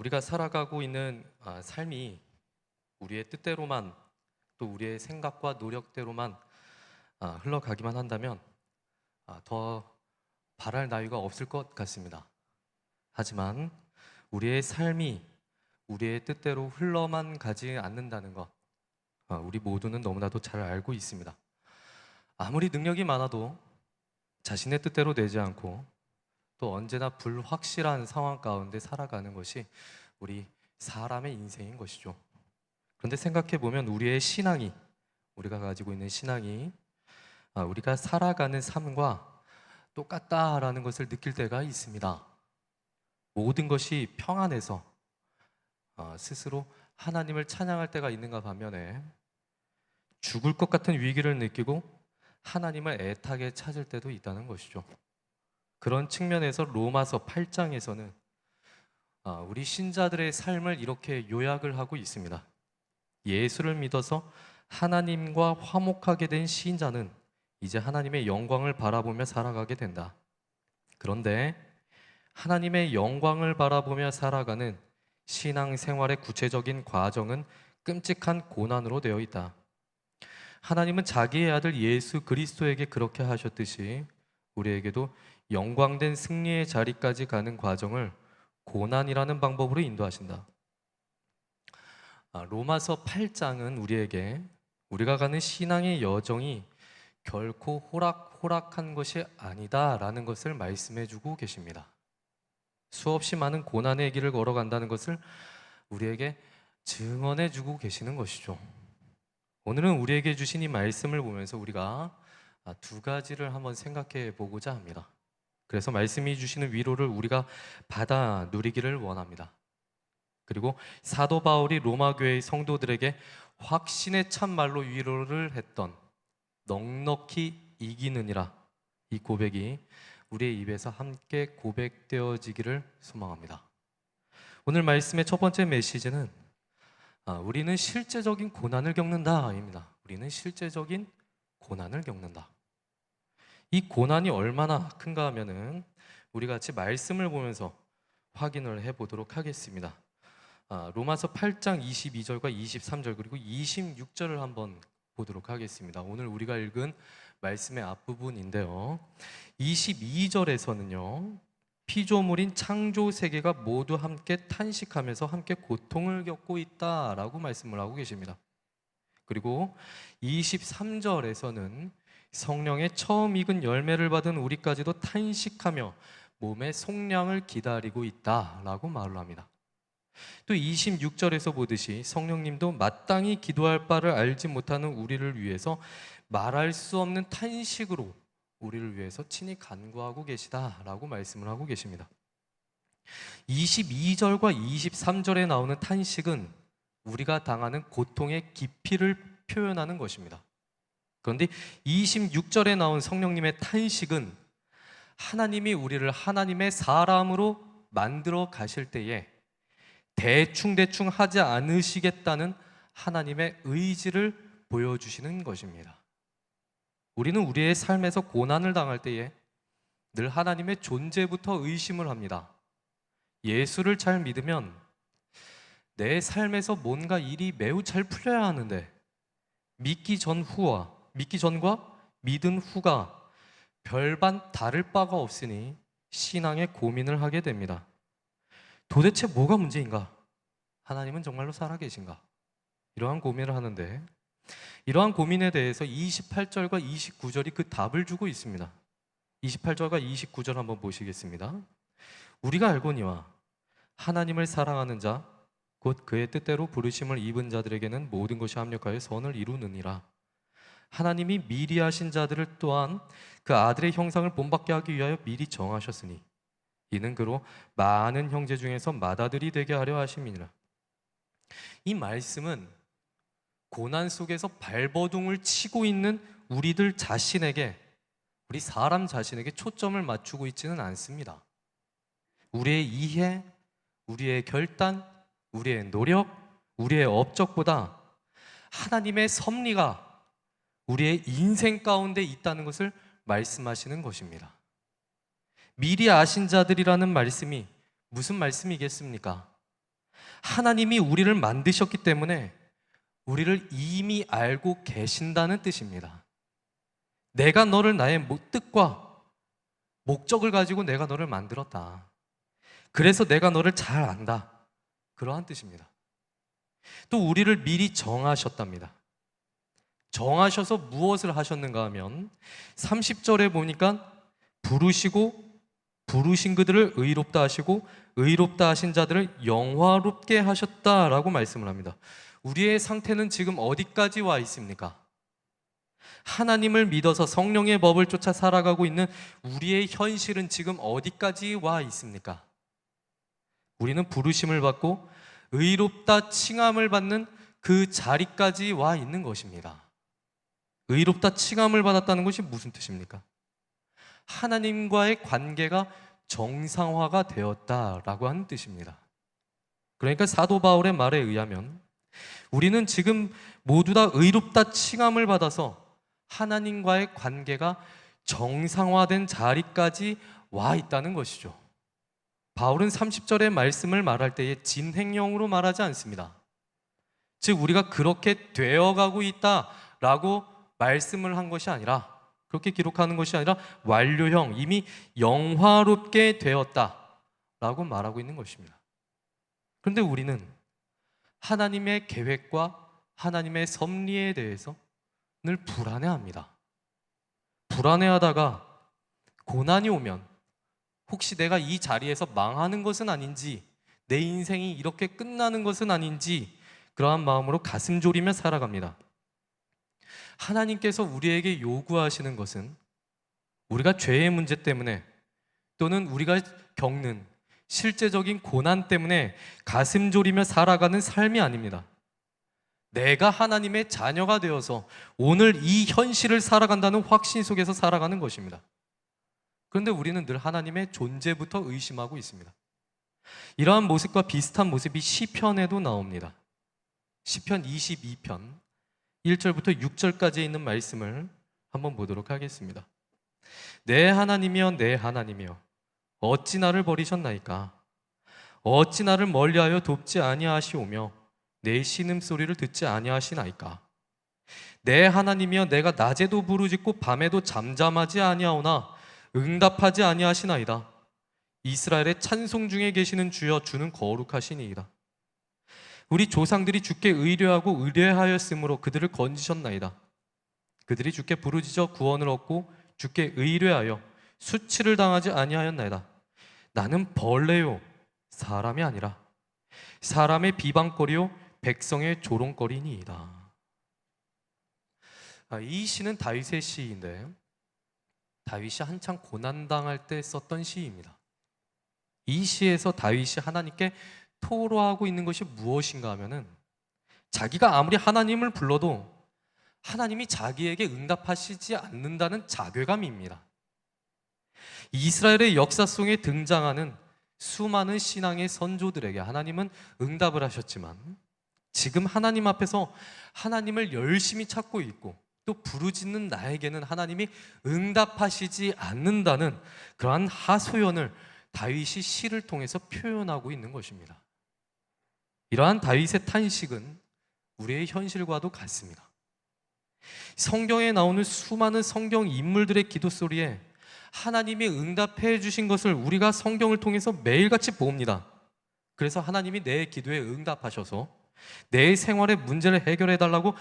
우리가 살아가고 있는 삶이 우리의 뜻대로만 또 우리의 생각과 노력대로만 흘러가기만 한다면 더 바랄 나위가 없을 것 같습니다. 하지만 우리의 삶이 우리의 뜻대로 흘러만 가지 않는다는 것, 우리 모두는 너무나도 잘 알고 있습니다. 아무리 능력이 많아도 자신의 뜻대로 되지 않고 또 언제나 불확실한 상황 가운데 살아가는 것이 우리 사람의 인생인 것이죠. 그런데 생각해 보면 우리가 가지고 있는 신앙이 우리가 살아가는 삶과 똑같다라는 것을 느낄 때가 있습니다. 모든 것이 평안해서 스스로 하나님을 찬양할 때가 있는가 반면에 죽을 것 같은 위기를 느끼고 하나님을 애타게 찾을 때도 있다는 것이죠. 그런 측면에서 로마서 8장에서는 우리 신자들의 삶을 이렇게 요약을 하고 있습니다. 예수를 믿어서 하나님과 화목하게 된 신자는 이제 하나님의 영광을 바라보며 살아가게 된다. 그런데 하나님의 영광을 바라보며 살아가는 신앙생활의 구체적인 과정은 끔찍한 고난으로 되어 있다. 하나님은 자기의 아들 예수 그리스도에게 그렇게 하셨듯이 우리에게도 영광된 승리의 자리까지 가는 과정을 고난이라는 방법으로 인도하신다. 로마서 8장은 우리가 가는 신앙의 여정이 결코 호락호락한 것이 아니다라는 것을 말씀해 주고 계십니다. 수없이 많은 고난의 길을 걸어간다는 것을 우리에게 증언해 주고 계시는 것이죠. 오늘은 우리에게 주신 이 말씀을 보면서 우리가 두 가지를 한번 생각해 보고자 합니다. 그래서 말씀이 주시는 위로를 우리가 받아 누리기를 원합니다. 그리고 사도 바울이 로마 교회의 성도들에게 확신의 참말로 위로를 했던 넉넉히 이기느니라, 이 고백이 우리의 입에서 함께 고백되어지기를 소망합니다. 오늘 말씀의 첫 번째 메시지는 우리는 실제적인 고난을 겪는다입니다. 우리는 실제적인 고난을 겪는다. 이 고난이 얼마나 큰가 하면은 우리 같이 말씀을 보면서 확인을 해보도록 하겠습니다. 로마서 8장 22절과 23절 그리고 26절을 한번 보도록 하겠습니다. 오늘 우리가 읽은 말씀의 앞부분인데요. 22절에서는요, 피조물인 창조 세계가 모두 함께 탄식하면서 함께 고통을 겪고 있다라고 말씀을 하고 계십니다. 그리고 23절에서는 성령의 처음 익은 열매를 받은 우리까지도 탄식하며 몸의 속량을 기다리고 있다라고 말을 합니다. 또 26절에서 보듯이 성령님도 마땅히 기도할 바를 알지 못하는 우리를 위해서 말할 수 없는 탄식으로 우리를 위해서 친히 간구하고 계시다라고 말씀을 하고 계십니다. 22절과 23절에 나오는 탄식은 우리가 당하는 고통의 깊이를 표현하는 것입니다. 그런데 26절에 나온 성령님의 탄식은 하나님이 우리를 하나님의 사람으로 만들어 가실 때에 대충 하지 않으시겠다는 하나님의 의지를 보여주시는 것입니다. 우리는 우리의 삶에서 고난을 당할 때에 늘 하나님의 존재부터 의심을 합니다. 예수를 잘 믿으면 내 삶에서 뭔가 일이 매우 잘 풀려야 하는데 믿기 전과 믿은 후가 별반 다를 바가 없으니 신앙에 고민을 하게 됩니다. 도대체 뭐가 문제인가? 하나님은 정말로 살아계신가? 이러한 고민을 하는데 이러한 고민에 대해서 28절과 29절이 그 답을 주고 있습니다. 28절과 29절 한번 보시겠습니다. 우리가 알거니와 하나님을 사랑하는 자 곧 그의 뜻대로 부르심을 입은 자들에게는 모든 것이 합력하여 선을 이루느니라. 하나님이 미리 하신 자들을 또한 그 아들의 형상을 본받게 하기 위하여 미리 정하셨으니 이는 그로 많은 형제 중에서 맏아들이 되게 하려 하심이니라. 이 말씀은 고난 속에서 발버둥을 치고 있는 우리 사람 자신에게 초점을 맞추고 있지는 않습니다. 우리의 이해, 우리의 결단, 우리의 노력, 우리의 업적보다 하나님의 섭리가 우리의 인생 가운데 있다는 것을 말씀하시는 것입니다. 미리 아신 자들이라는 말씀이 무슨 말씀이겠습니까? 하나님이 우리를 만드셨기 때문에 우리를 이미 알고 계신다는 뜻입니다. 내가 너를 나의 뜻과 목적을 가지고 내가 너를 만들었다. 그래서 내가 너를 잘 안다. 그러한 뜻입니다. 또 우리를 미리 정하셨답니다. 정하셔서 무엇을 하셨는가 하면 30절에 보니까 부르신 그들을 의롭다 하시고 의롭다 하신 자들을 영화롭게 하셨다라고 말씀을 합니다. 우리의 상태는 지금 어디까지 와 있습니까? 하나님을 믿어서 성령의 법을 쫓아 살아가고 있는 우리의 현실은 지금 어디까지 와 있습니까? 우리는 부르심을 받고 의롭다 칭함을 받는 그 자리까지 와 있는 것입니다. 의롭다 칭함을 받았다는 것이 무슨 뜻입니까? 하나님과의 관계가 정상화가 되었다라고 하는 뜻입니다. 그러니까 사도 바울의 말에 의하면 우리는 지금 모두 다 의롭다 칭함을 받아서 하나님과의 관계가 정상화된 자리까지 와 있다는 것이죠. 바울은 30절의 말씀을 말할 때에 진행형으로 말하지 않습니다. 즉 우리가 그렇게 되어가고 있다라고 말씀을 한 것이 아니라, 그렇게 기록하는 것이 아니라 완료형, 이미 영화롭게 되었다라고 말하고 있는 것입니다. 그런데 우리는 하나님의 계획과 하나님의 섭리에 대해서 늘 불안해합니다. 불안해하다가 고난이 오면 혹시 내가 이 자리에서 망하는 것은 아닌지, 내 인생이 이렇게 끝나는 것은 아닌지 그러한 마음으로 가슴 졸이며 살아갑니다. 하나님께서 우리에게 요구하시는 것은 우리가 죄의 문제 때문에 또는 우리가 겪는 실제적인 고난 때문에 가슴 졸이며 살아가는 삶이 아닙니다. 내가 하나님의 자녀가 되어서 오늘 이 현실을 살아간다는 확신 속에서 살아가는 것입니다. 그런데 우리는 늘 하나님의 존재부터 의심하고 있습니다. 이러한 모습과 비슷한 모습이 시편에도 나옵니다. 시편 22편 1절부터 6절까지 있는 말씀을 한번 보도록 하겠습니다. 내 하나님이여 내 하나님이여 어찌 나를 버리셨나이까? 어찌 나를 멀리하여 돕지 아니하시오며 내 신음소리를 듣지 아니하시나이까? 내 하나님이여 내가 낮에도 부르짖고 밤에도 잠잠하지 아니하오나 응답하지 아니하시나이다. 이스라엘의 찬송 중에 계시는 주여 주는 거룩하시니이다. 우리 조상들이 주께 의뢰하고 의뢰하였으므로 그들을 건지셨나이다. 그들이 주께 부르짖어 구원을 얻고 주께 의뢰하여 수치를 당하지 아니하였나이다. 나는 벌레요 사람이 아니라 사람의 비방거리요 백성의 조롱거리니이다. 이 시는 다윗의 시인데 다윗이 한창 고난당할 때 썼던 시입니다. 이 시에서 다윗이 하나님께 토로하고 있는 것이 무엇인가 하면은 자기가 아무리 하나님을 불러도 하나님이 자기에게 응답하시지 않는다는 자괴감입니다. 이스라엘의 역사 속에 등장하는 수많은 신앙의 선조들에게 하나님은 응답을 하셨지만 지금 하나님 앞에서 하나님을 열심히 찾고 있고 또 부르짖는 나에게는 하나님이 응답하시지 않는다는 그러한 하소연을 다윗이 시를 통해서 표현하고 있는 것입니다. 이러한 다윗의 탄식은 우리의 현실과도 같습니다. 성경에 나오는 수많은 성경 인물들의 기도 소리에 하나님이 응답해 주신 것을 우리가 성경을 통해서 매일같이 봅니다. 그래서 하나님이 내 기도에 응답하셔서 내 생활의 문제를 해결해 달라고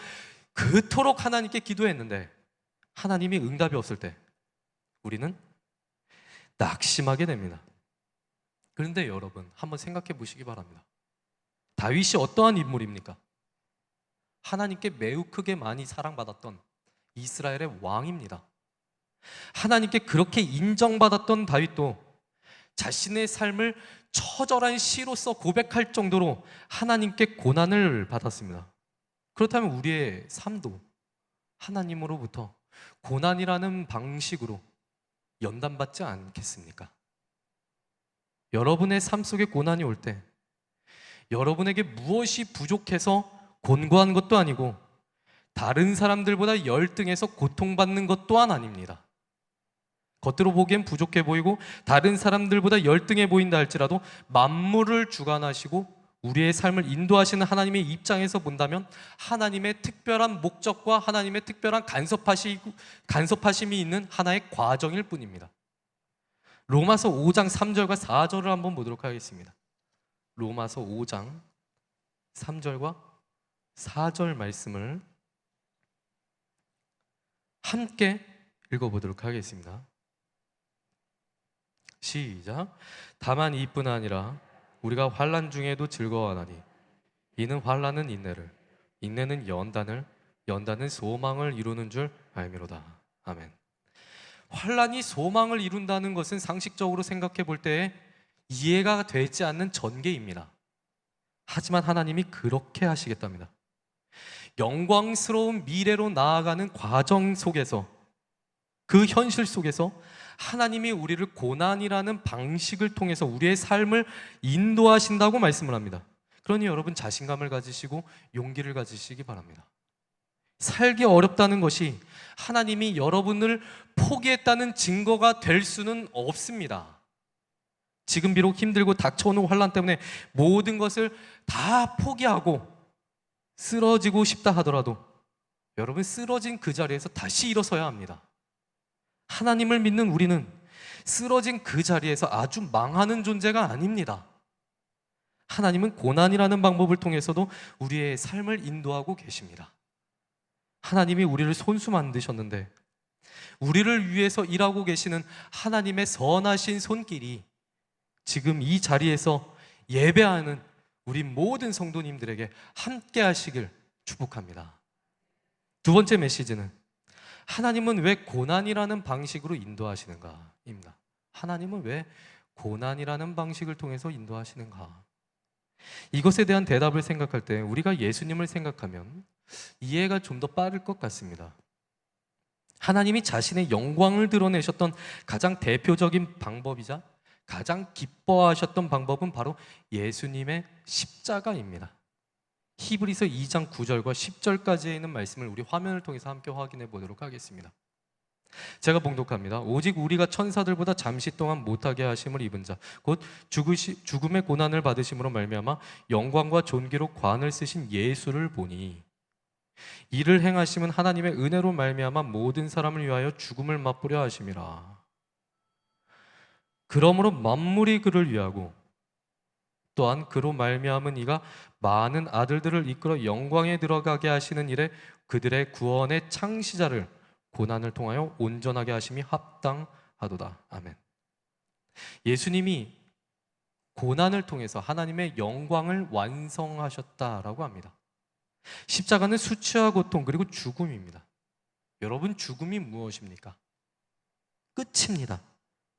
그토록 하나님께 기도했는데 하나님이 응답이 없을 때 우리는 낙심하게 됩니다. 그런데 여러분 한번 생각해 보시기 바랍니다. 다윗이 어떠한 인물입니까? 하나님께 매우 크게 많이 사랑받았던 이스라엘의 왕입니다. 하나님께 그렇게 인정받았던 다윗도 자신의 삶을 처절한 시로서 고백할 정도로 하나님께 고난을 받았습니다. 그렇다면 우리의 삶도 하나님으로부터 고난이라는 방식으로 연단받지 않겠습니까? 여러분의 삶 속에 고난이 올 때 여러분에게 무엇이 부족해서 곤고한 것도 아니고 다른 사람들보다 열등해서 고통받는 것 또한 아닙니다. 겉으로 보기엔 부족해 보이고 다른 사람들보다 열등해 보인다 할지라도 만물을 주관하시고 우리의 삶을 인도하시는 하나님의 입장에서 본다면 하나님의 특별한 목적과 하나님의 특별한 간섭하심이 있는 하나의 과정일 뿐입니다. 로마서 5장 3절과 4절을 한번 보도록 하겠습니다. 로마서 5장 3절과 4절 말씀을 함께 읽어보도록 하겠습니다. 시작. 다만 이뿐 아니라 우리가 환난 중에도 즐거워하나니 이는 환난은 인내를, 인내는 연단을, 연단은 소망을 이루는 줄 알미로다. 아멘. 환난이 소망을 이룬다는 것은 상식적으로 생각해 볼 때 이해가 되지 않는 전개입니다. 하지만 하나님이 그렇게 하시겠답니다. 영광스러운 미래로 나아가는 과정 속에서, 그 현실 속에서 하나님이 우리를 고난이라는 방식을 통해서 우리의 삶을 인도하신다고 말씀을 합니다. 그러니 여러분 자신감을 가지시고 용기를 가지시기 바랍니다. 살기 어렵다는 것이 하나님이 여러분을 포기했다는 증거가 될 수는 없습니다. 지금 비록 힘들고 닥쳐오는 환난 때문에 모든 것을 다 포기하고 쓰러지고 싶다 하더라도 여러분, 쓰러진 그 자리에서 다시 일어서야 합니다. 하나님을 믿는 우리는 쓰러진 그 자리에서 아주 망하는 존재가 아닙니다. 하나님은 고난이라는 방법을 통해서도 우리의 삶을 인도하고 계십니다. 하나님이 우리를 손수 만드셨는데 우리를 위해서 일하고 계시는 하나님의 선하신 손길이 지금 이 자리에서 예배하는 우리 모든 성도님들에게 함께 하시길 축복합니다. 두 번째 메시지는 하나님은 왜 고난이라는 방식으로 인도하시는가입니다. 하나님은 왜 고난이라는 방식을 통해서 인도하시는가? 이것에 대한 대답을 생각할 때 우리가 예수님을 생각하면 이해가 좀 더 빠를 것 같습니다. 하나님이 자신의 영광을 드러내셨던 가장 대표적인 방법이자 가장 기뻐하셨던 방법은 바로 예수님의 십자가입니다. 히브리서 2장 9절과 10절까지에 있는 말씀을 우리 화면을 통해서 함께 확인해 보도록 하겠습니다. 제가 봉독합니다. 오직 우리가 천사들보다 잠시 동안 못하게 하심을 입은 자, 곧 죽음의 고난을 받으심으로 말미암아 영광과 존귀로 관을 쓰신 예수를 보니, 이를 행하심은 하나님의 은혜로 말미암아 모든 사람을 위하여 죽음을 맛보려 하심이라. 그러므로 만물이 그를 위하고 또한 그로 말미암은 이가 많은 아들들을 이끌어 영광에 들어가게 하시는 일에 그들의 구원의 창시자를 고난을 통하여 온전하게 하심이 합당하도다. 아멘. 예수님이 고난을 통해서 하나님의 영광을 완성하셨다라고 합니다. 십자가는 수치와 고통 그리고 죽음입니다. 여러분, 죽음이 무엇입니까? 끝입니다.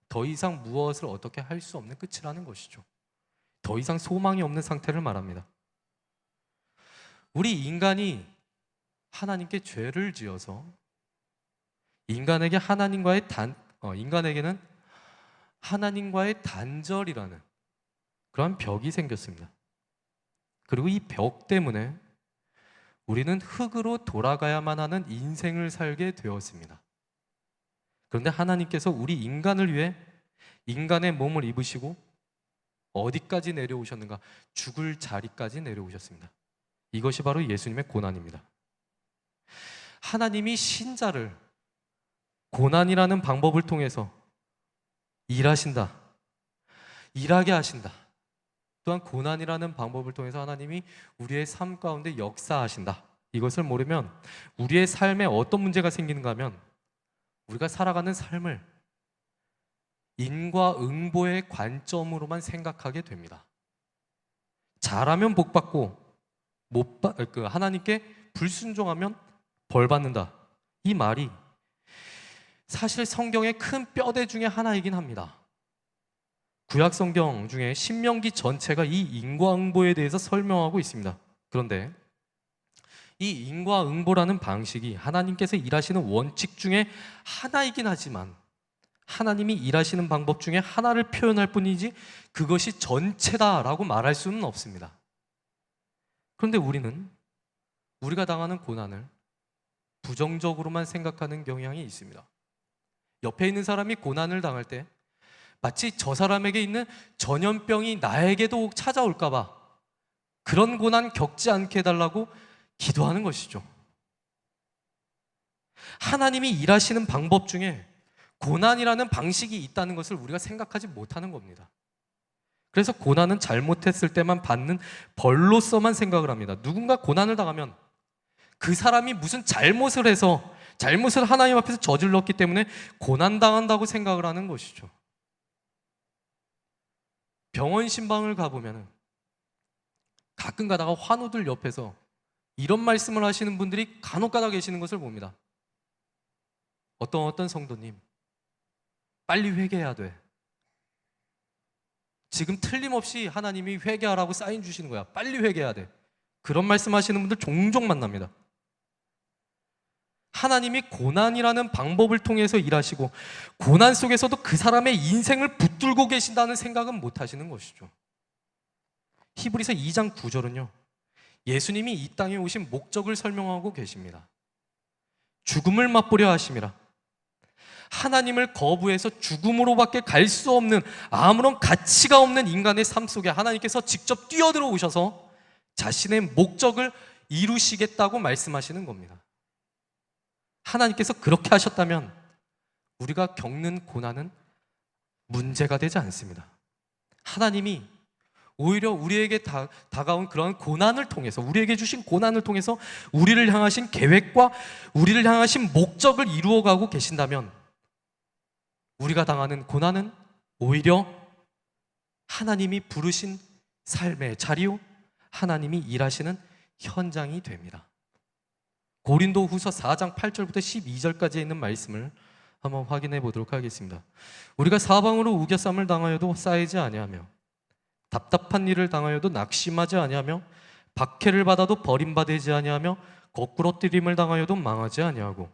더 이상 무엇을 어떻게 할 수 없는 끝이라는 것이죠. 더 이상 소망이 없는 상태를 말합니다. 우리 인간이 하나님께 죄를 지어서 인간에게는 하나님과의 단절이라는 그런 벽이 생겼습니다. 그리고 이 벽 때문에 우리는 흙으로 돌아가야만 하는 인생을 살게 되었습니다. 그런데 하나님께서 우리 인간을 위해 인간의 몸을 입으시고 어디까지 내려오셨는가? 죽을 자리까지 내려오셨습니다. 이것이 바로 예수님의 고난입니다. 하나님이 신자를 고난이라는 방법을 통해서 일하게 하신다. 또한 고난이라는 방법을 통해서 하나님이 우리의 삶 가운데 역사하신다. 이것을 모르면 우리의 삶에 어떤 문제가 생기는가 하면 우리가 살아가는 삶을 인과응보의 관점으로만 생각하게 됩니다. 잘하면 복받고 하나님께 불순종하면 벌받는다. 이 말이 사실 성경의 큰 뼈대 중에 하나이긴 합니다. 구약 성경 중에 신명기 전체가 이 인과응보에 대해서 설명하고 있습니다. 그런데 이 인과응보라는 방식이 하나님께서 일하시는 원칙 중에 하나이긴 하지만 하나님이 일하시는 방법 중에 하나를 표현할 뿐이지 그것이 전체다라고 말할 수는 없습니다. 그런데 우리가 당하는 고난을 부정적으로만 생각하는 경향이 있습니다. 옆에 있는 사람이 고난을 당할 때 마치 저 사람에게 있는 전염병이 나에게도 찾아올까 봐 그런 고난 겪지 않게 해달라고 기도하는 것이죠. 하나님이 일하시는 방법 중에 고난이라는 방식이 있다는 것을 우리가 생각하지 못하는 겁니다. 그래서 고난은 잘못했을 때만 받는 벌로서만 생각을 합니다. 누군가 고난을 당하면 그 사람이 무슨 잘못을 해서 잘못을 하나님 앞에서 저질렀기 때문에 고난당한다고 생각을 하는 것이죠. 병원 신방을 가보면 가끔 가다가 환우들 옆에서 이런 말씀을 하시는 분들이 간혹 가다 계시는 것을 봅니다. 어떤 성도님, 빨리 회개해야 돼. 지금 틀림없이 하나님이 회개하라고 사인 주시는 거야. 빨리 회개해야 돼. 그런 말씀 하시는 분들 종종 만납니다. 하나님이 고난이라는 방법을 통해서 일하시고 고난 속에서도 그 사람의 인생을 붙들고 계신다는 생각은 못 하시는 것이죠. 히브리서 2장 9절은요, 예수님이 이 땅에 오신 목적을 설명하고 계십니다. 죽음을 맛보려 하심이라. 하나님을 거부해서 죽음으로밖에 갈 수 없는 아무런 가치가 없는 인간의 삶 속에 하나님께서 직접 뛰어들어 오셔서 자신의 목적을 이루시겠다고 말씀하시는 겁니다. 하나님께서 그렇게 하셨다면 우리가 겪는 고난은 문제가 되지 않습니다. 하나님이 오히려 우리에게 다가온 그런 고난을 통해서, 우리에게 주신 고난을 통해서 우리를 향하신 계획과 우리를 향하신 목적을 이루어가고 계신다면 우리가 당하는 고난은 오히려 하나님이 부르신 삶의 자리요, 하나님이 일하시는 현장이 됩니다. 고린도후서 4장 8절부터 12절까지 있는 말씀을 한번 확인해 보도록 하겠습니다. 우리가 사방으로 우겨쌈을 당하여도 쌓이지 아니하며 답답한 일을 당하여도 낙심하지 아니하며 박해를 받아도 버림받지 아니하며 거꾸로 뜨림을 당하여도 망하지 아니하고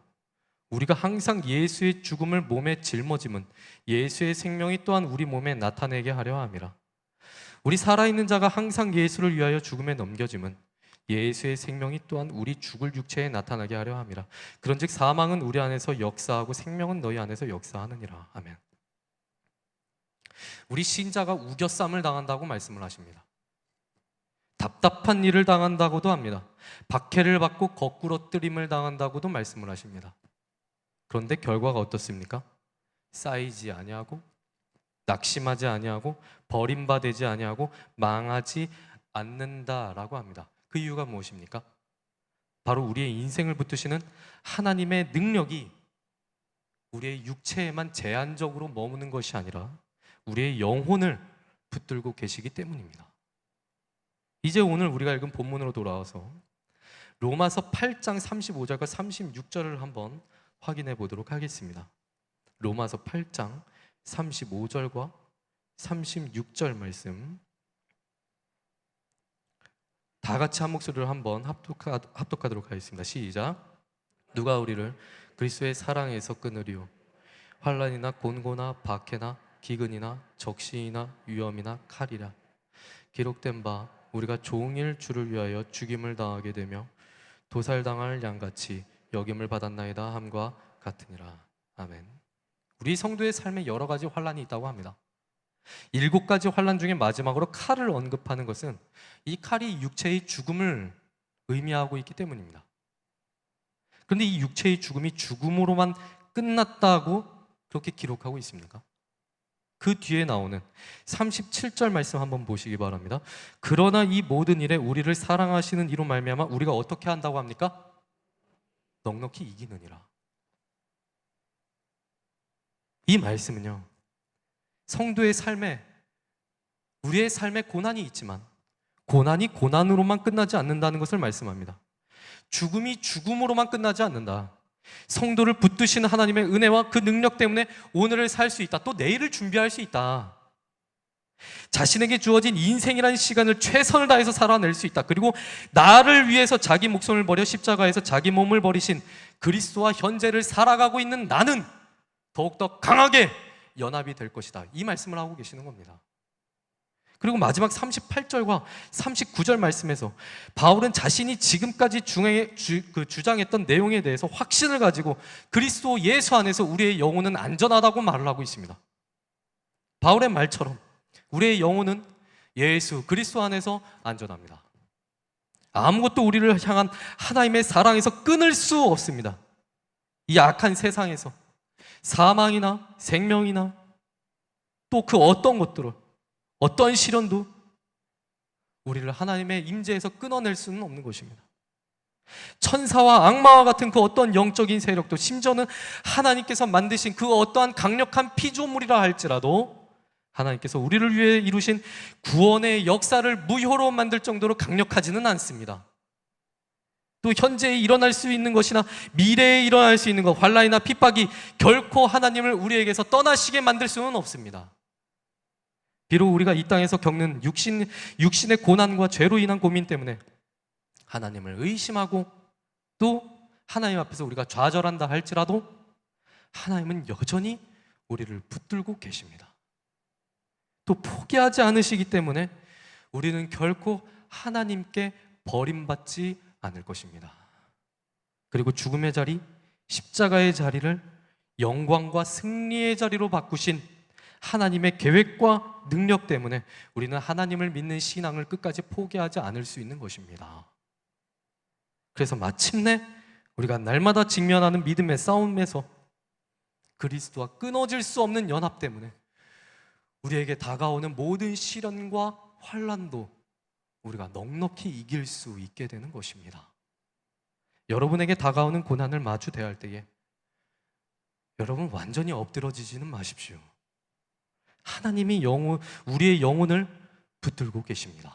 우리가 항상 예수의 죽음을 몸에 짊어짐은 예수의 생명이 또한 우리 몸에 나타내게 하려 함이라. 우리 살아있는 자가 항상 예수를 위하여 죽음에 넘겨짐은 예수의 생명이 또한 우리 죽을 육체에 나타나게 하려 함이라. 그런즉 사망은 우리 안에서 역사하고 생명은 너희 안에서 역사하느니라. 아멘. 우리 신자가 우겨쌈을 당한다고 말씀을 하십니다. 답답한 일을 당한다고도 합니다. 박해를 받고 거꾸로 뜨림을 당한다고도 말씀을 하십니다. 그런데 결과가 어떻습니까? 쌓이지 아니하고 낙심하지 아니하고 버림받지 아니하고 망하지 않는다라고 합니다. 그 이유가 무엇입니까? 바로 우리의 인생을 붙드시는 하나님의 능력이 우리의 육체에만 제한적으로 머무는 것이 아니라 우리의 영혼을 붙들고 계시기 때문입니다. 이제 오늘 우리가 읽은 본문으로 돌아와서 로마서 8장 35절과 36절을 한번 확인해 보도록 하겠습니다. 로마서 8장 35절과 36절 말씀 다 같이 한 목소리로 한번 합독하도록 하겠습니다. 시작. 누가 우리를 그리스도의 사랑에서 끊으리요? 환난이나 곤고나 박해나 기근이나 적신이나 위험이나 칼이라. 기록된 바 우리가 종일 주를 위하여 죽임을 당하게 되며 도살당할 양같이 여김을 받았나이다 함과 같으니라. 아멘. 우리 성도의 삶에 여러 가지 환난이 있다고 합니다. 7가지 환난 중에 마지막으로 칼을 언급하는 것은 이 칼이 육체의 죽음을 의미하고 있기 때문입니다. 그런데 이 육체의 죽음이 죽음으로만 끝났다고 그렇게 기록하고 있습니까? 그 뒤에 나오는 37절 말씀 한번 보시기 바랍니다. 그러나 이 모든 일에 우리를 사랑하시는 이로 말미암아 우리가 어떻게 한다고 합니까? 넉넉히 이기느니라. 이 말씀은요, 성도의 삶에, 우리의 삶에 고난이 있지만 고난이 고난으로만 끝나지 않는다는 것을 말씀합니다. 죽음이 죽음으로만 끝나지 않는다. 성도를 붙드시는 하나님의 은혜와 그 능력 때문에 오늘을 살 수 있다. 또 내일을 준비할 수 있다. 자신에게 주어진 인생이라는 시간을 최선을 다해서 살아낼 수 있다. 그리고 나를 위해서 자기 목숨을 버려 십자가에서 자기 몸을 버리신 그리스도와 현재를 살아가고 있는 나는 더욱더 강하게 연합이 될 것이다. 이 말씀을 하고 계시는 겁니다. 그리고 마지막 38절과 39절 말씀에서 바울은 자신이 지금까지 주장했던 내용에 대해서 확신을 가지고 그리스도 예수 안에서 우리의 영혼은 안전하다고 말을 하고 있습니다. 바울의 말처럼 우리의 영혼은 예수 그리스도 안에서 안전합니다. 아무것도 우리를 향한 하나님의 사랑에서 끊을 수 없습니다. 이 악한 세상에서 사망이나 생명이나 또 그 어떤 것들을, 어떤 시련도 우리를 하나님의 임재에서 끊어낼 수는 없는 것입니다. 천사와 악마와 같은 그 어떤 영적인 세력도, 심지어는 하나님께서 만드신 그 어떠한 강력한 피조물이라 할지라도 하나님께서 우리를 위해 이루신 구원의 역사를 무효로 만들 정도로 강력하지는 않습니다. 또 현재에 일어날 수 있는 것이나 미래에 일어날 수 있는 것, 환난이나 핍박이 결코 하나님을 우리에게서 떠나시게 만들 수는 없습니다. 비록 우리가 이 땅에서 겪는 육신의 고난과 죄로 인한 고민 때문에 하나님을 의심하고 또 하나님 앞에서 우리가 좌절한다 할지라도 하나님은 여전히 우리를 붙들고 계십니다. 또 포기하지 않으시기 때문에 우리는 결코 하나님께 버림받지 않을 것입니다. 그리고 죽음의 자리, 십자가의 자리를 영광과 승리의 자리로 바꾸신 하나님의 계획과 능력 때문에 우리는 하나님을 믿는 신앙을 끝까지 포기하지 않을 수 있는 것입니다. 그래서 마침내 우리가 날마다 직면하는 믿음의 싸움에서 그리스도와 끊어질 수 없는 연합 때문에 우리에게 다가오는 모든 시련과 환난도 우리가 넉넉히 이길 수 있게 되는 것입니다. 여러분에게 다가오는 고난을 마주 대할 때에 여러분 완전히 엎드러지지는 마십시오. 하나님이 우리의 영혼을 붙들고 계십니다.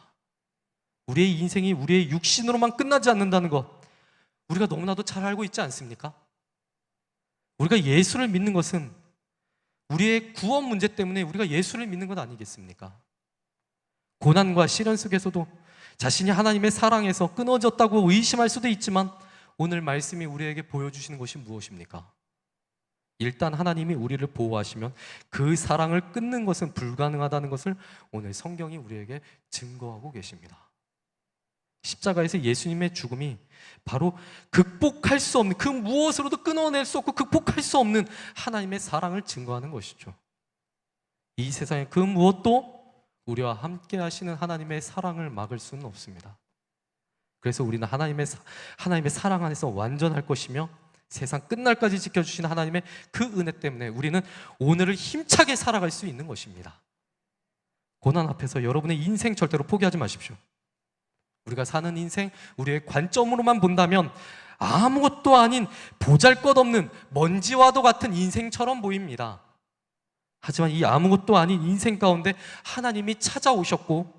우리의 인생이 우리의 육신으로만 끝나지 않는다는 것 우리가 너무나도 잘 알고 있지 않습니까? 우리가 예수를 믿는 것은 우리의 구원 문제 때문에 우리가 예수를 믿는 것 아니겠습니까? 고난과 시련 속에서도 자신이 하나님의 사랑에서 끊어졌다고 의심할 수도 있지만 오늘 말씀이 우리에게 보여주시는 것이 무엇입니까? 일단 하나님이 우리를 보호하시면 그 사랑을 끊는 것은 불가능하다는 것을 오늘 성경이 우리에게 증거하고 계십니다. 십자가에서 예수님의 죽음이 바로 극복할 수 없는, 그 무엇으로도 끊어낼 수 없고 극복할 수 없는 하나님의 사랑을 증거하는 것이죠. 이 세상의 그 무엇도 우리와 함께 하시는 하나님의 사랑을 막을 수는 없습니다. 그래서 우리는 하나님의 사랑 안에서 완전할 것이며 세상 끝날까지 지켜주시는 하나님의 그 은혜 때문에 우리는 오늘을 힘차게 살아갈 수 있는 것입니다. 고난 앞에서 여러분의 인생 절대로 포기하지 마십시오. 우리가 사는 인생, 우리의 관점으로만 본다면 아무것도 아닌 보잘것없는 먼지와도 같은 인생처럼 보입니다. 하지만 이 아무것도 아닌 인생 가운데 하나님이 찾아오셨고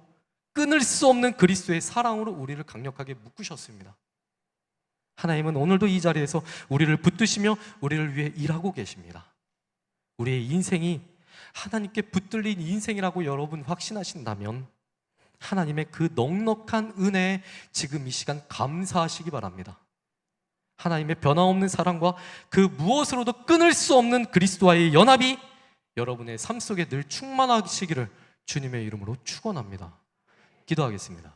끊을 수 없는 그리스도의 사랑으로 우리를 강력하게 묶으셨습니다. 하나님은 오늘도 이 자리에서 우리를 붙드시며 우리를 위해 일하고 계십니다. 우리의 인생이 하나님께 붙들린 인생이라고 여러분 확신하신다면 하나님의 그 넉넉한 은혜에 지금 이 시간 감사하시기 바랍니다. 하나님의 변함없는 사랑과 그 무엇으로도 끊을 수 없는 그리스도와의 연합이 여러분의 삶 속에 늘 충만하시기를 주님의 이름으로 축원합니다. 기도하겠습니다.